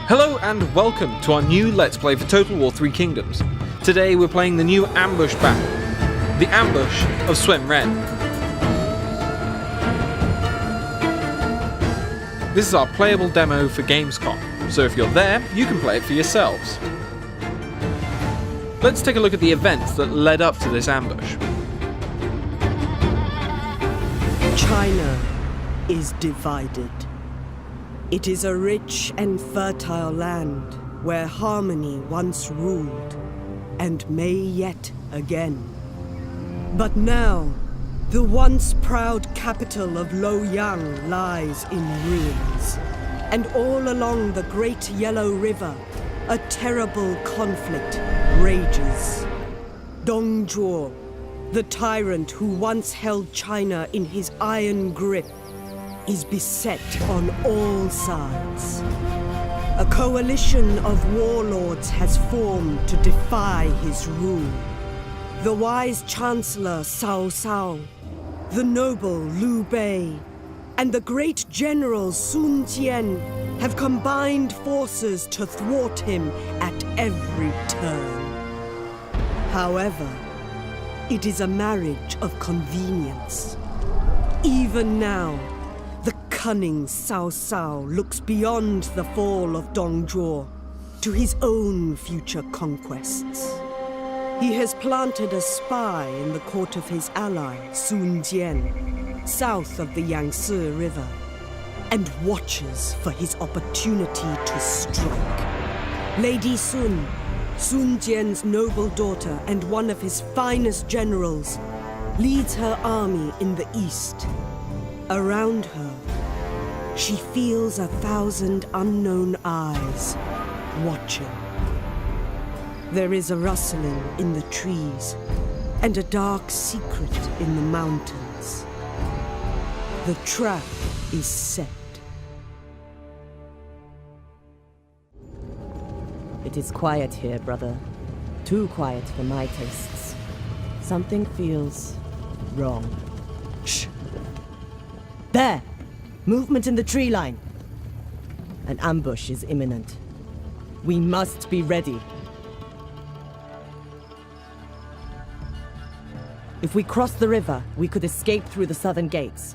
Hello and welcome to our new Let's Play for Total War 3 Kingdoms. Today we're playing the new Ambush battle, the Ambush of Sun Ren. This is our playable demo for Gamescom, so if you're there, you can play it for yourselves. Let's take a look at the events that led up to this ambush. China is divided. It is a rich and fertile land where harmony once ruled, and may yet again. But now, the once proud capital of Luoyang lies in ruins, and all along the Great Yellow River, a terrible conflict rages. Dong Zhuo, the tyrant who once held China in his iron grip, is beset on all sides. A coalition of warlords has formed to defy his rule. The wise Chancellor Cao Cao, the noble Liu Bei, and the great General Sun Jian have combined forces to thwart him at every turn. However, it is a marriage of convenience. Even now, the cunning Cao Cao looks beyond the fall of Dong Zhuo to his own future conquests. He has planted a spy in the court of his ally, Sun Jian, south of the Yangtze River, and watches for his opportunity to strike. Lady Sun, Sun Jian's noble daughter and one of his finest generals, leads her army in the east. Around her, she feels 1,000 unknown eyes watching. There is a rustling in the trees and a dark secret in the mountains. The trap is set. It is quiet here, brother. Too quiet for my tastes. Something feels wrong. Shh! There! Movement in the tree line. An ambush is imminent. We must be ready. If we cross the river, we could escape through the southern gates.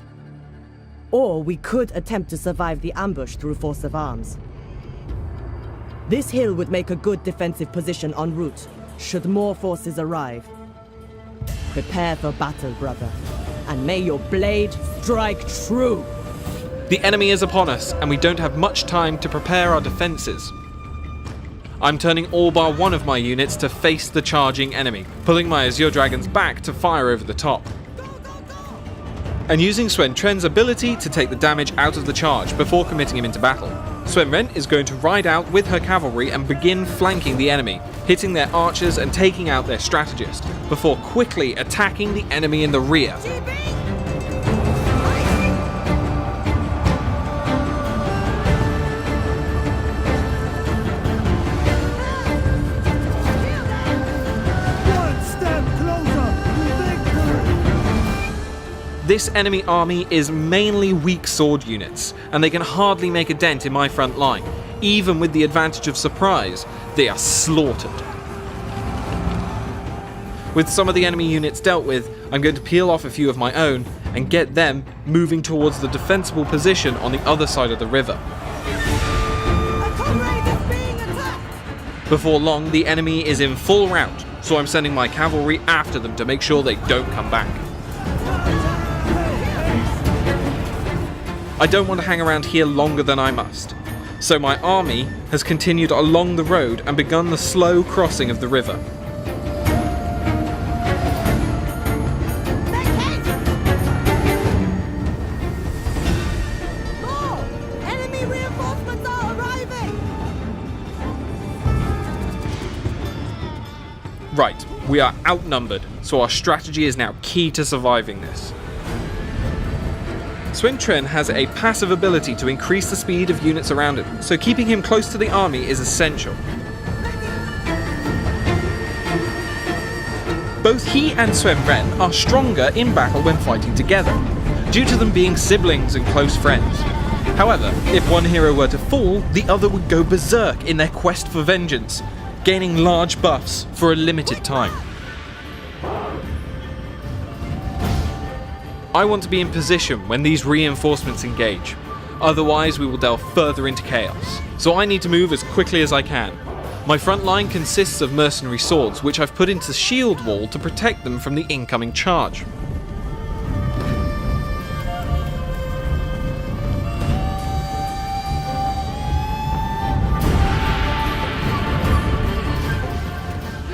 Or we could attempt to survive the ambush through force of arms. This hill would make a good defensive position en route, should more forces arrive. Prepare for battle, brother, and may your blade strike true! The enemy is upon us, and we don't have much time to prepare our defences. I'm turning all bar one of my units to face the charging enemy, pulling my Azure Dragons back to fire over the top. And using Sun Ren's ability to take the damage out of the charge before committing him into battle. Sun Ren is going to ride out with her cavalry and begin flanking the enemy, hitting their archers and taking out their strategist, before quickly attacking the enemy in the rear. This enemy army is mainly weak sword units, and they can hardly make a dent in my front line. Even with the advantage of surprise, they are slaughtered. With some of the enemy units dealt with, I'm going to peel off a few of my own and get them moving towards the defensible position on the other side of the river. Before long, the enemy is in full rout, so I'm sending my cavalry after them to make sure they don't come back. I don't want to hang around here longer than I must, so my army has continued along the road and begun the slow crossing of the river. Enemy reinforcements are arriving! Right, we are outnumbered, so our strategy is now key to surviving this. Sun Ren has a passive ability to increase the speed of units around him, so keeping him close to the army is essential. Both he and Sun Ren are stronger in battle when fighting together. due to them being siblings and close friends. However, if one hero were to fall, the other would go berserk in their quest for vengeance, gaining large buffs for a limited time. I want to be in position when these reinforcements engage, otherwise we will delve further into chaos, so I need to move as quickly as I can. My front line consists of mercenary swords, which I've put into the shield wall to protect them from the incoming charge.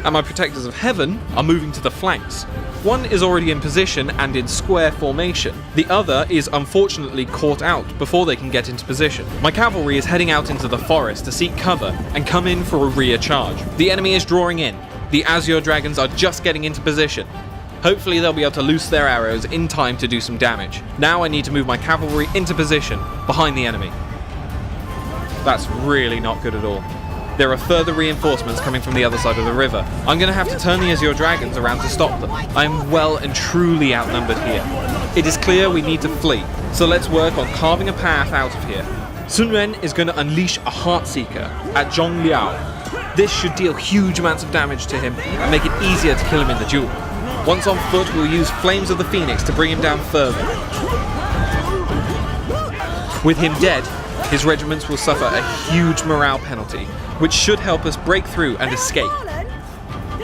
And my protectors of heaven are moving to the flanks. One is already in position and in square formation. The other is unfortunately caught out before they can get into position. My cavalry is heading out into the forest to seek cover and come in for a rear charge. The enemy is drawing in. The Azure Dragons are just getting into position. Hopefully they'll be able to loose their arrows in time to do some damage. Now I need to move my cavalry into position behind the enemy. That's really not good at all. There are further reinforcements coming from the other side of the river. I'm going to have to turn the Azure Dragons around to stop them. I am well and truly outnumbered here. It is clear we need to flee, so let's work on carving a path out of here. Sun Ren is going to unleash a Heartseeker at Zhong Liao. This should deal huge amounts of damage to him and make it easier to kill him in the duel. Once on foot, we'll use Flames of the Phoenix to bring him down further. With him dead, his regiments will suffer a huge morale penalty, which should help us break through and escape.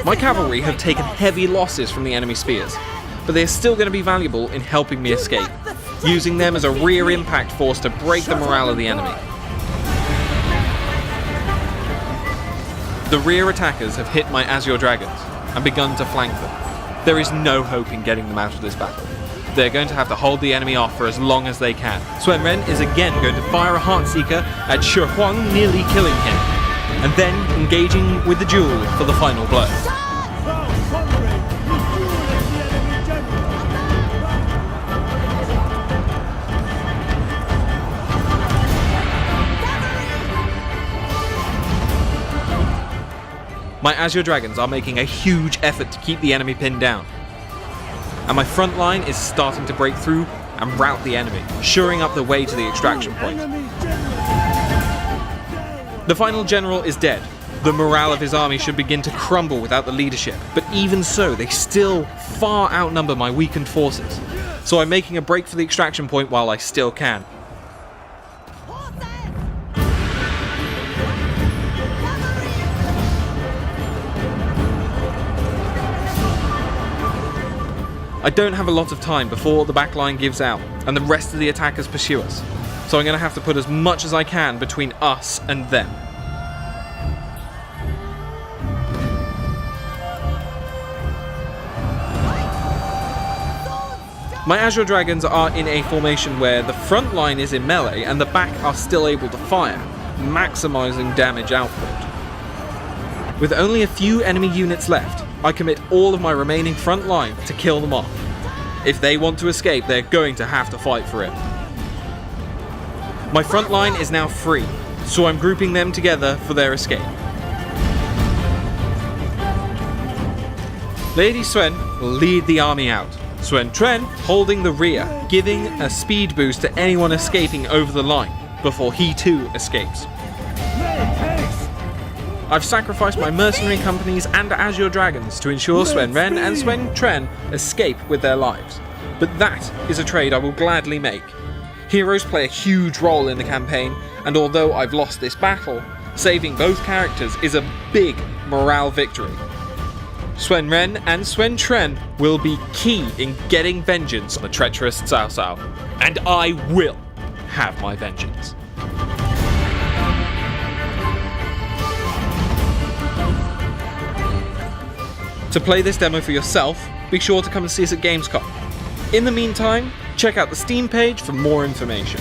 My cavalry have taken heavy losses from the enemy spears, but they are still going to be valuable in helping me escape, using them as a rear impact force to break the morale of the enemy. The rear attackers have hit my Azure Dragons and begun to flank them. There is no hope in getting them out of this battle. They're going to have to hold the enemy off for as long as they can. Sun Ren is again going to fire a Heartseeker at Shi Huang, nearly killing him, and then engaging with the duel for the final blow. My Azure Dragons are making a huge effort to keep the enemy pinned down, and my front line is starting to break through and rout the enemy, shoring up the way to the extraction point. The final general is dead. The morale of his army should begin to crumble without the leadership, but even so, they still far outnumber my weakened forces. So I'm making a break for the extraction point while I still can. I don't have a lot of time before the backline gives out and the rest of the attackers pursue us, so I'm going to have to put as much as I can between us and them. My Azure Dragons are in a formation where the front line is in melee and the back are still able to fire, maximizing damage output. With only a few enemy units left, I commit all of my remaining front line to kill them off. If they want to escape, they're going to have to fight for it. My front line is now free, so I'm grouping them together for their escape. Lady Swen will lead the army out, Sun Tren holding the rear, giving a speed boost to anyone escaping over the line, before he too escapes. I've sacrificed my mercenary companies and Azure Dragons to ensure Sun Ren and Sun Tren escape with their lives. But that is a trade I will gladly make. Heroes play a huge role in the campaign, and although I've lost this battle, saving both characters is a big morale victory. Sun Ren and Sun Tren will be key in getting vengeance on the treacherous Cao Cao, and I will have my vengeance. To play this demo for yourself, be sure to come and see us at Gamescom. In the meantime, check out the Steam page for more information.